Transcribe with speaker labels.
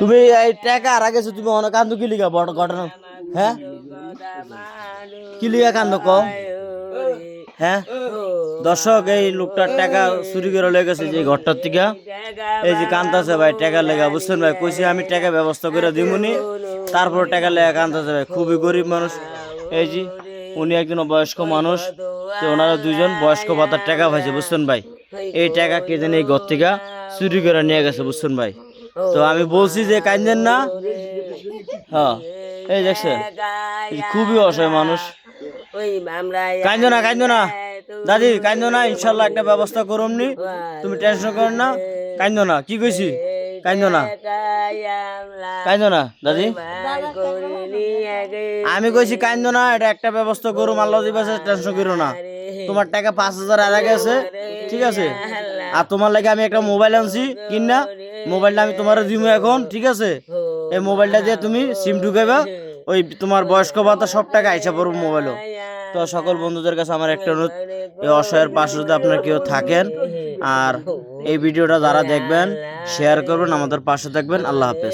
Speaker 1: তুমি এই টাকা আর গেছো তুমি অনেক কান্দো কি লিগা বড় ঘটনা হ্যাঁ কি লিগা কান্দো কও হ্যাঁ দর্শক এই লোকটার টাকা চুরি করে লয়ে গেছে যে ঘরটার থেকে এই যে কান্দাছে ভাই টাকা লেগা বুঝছেন ভাই কইছি আমি টাকা ব্যবস্থা করে দিমুনি তারপর টাকা লেগা কান্দাছে ভাই খুবই গরিব মানুষ এই যে উনি একজন বয়স্ক মানুষ তো ওনারা দুইজন বয়স্ক ভাতার টাকা পাইছে বুঝছেন ভাই এই টাকা কে জানি এই ঘর থেকে চুরি করে নিয়ে গেছে বুঝছেন ভাই তো আমি বলছি যে কান্দেন না হ্যাঁ এই দেখছেন খুবই অসহায় মানুষ কান্দো না দাদি কান্দো না ইনশাল্লাহ একটা ব্যবস্থা করুমনি তুমি টেনশন করো না কান্দো না কি কইছি কান্দো না দাদি আমি কইছি কান্দো না এটা একটা ব্যবস্থা করুম আল্লাহ দিবাসে টেনশন করো না তোমার টাকা 5,000 আর গেছে ঠিক আছে আর তোমার লাগে আমি একটা মোবাইল আনছি কিনা মোবাইলটা আমি তোমার দিমু এখন ঠিক আছে এই মোবাইলটা দিয়ে তুমি সিম ঢুকাইবা ওই তোমার বয়স্ক ভাতা সব টাকা আইসা পড়বো মোবাইলও তো সকল বন্ধুদের কাছে আমার একটা অনুরোধ এই অসহায়ের পাশে যদি আপনার কেউ থাকেন আর এই ভিডিওটা যারা দেখবেন শেয়ার করবেন আমাদের পাশে থাকবেন আল্লাহ হাফেজ।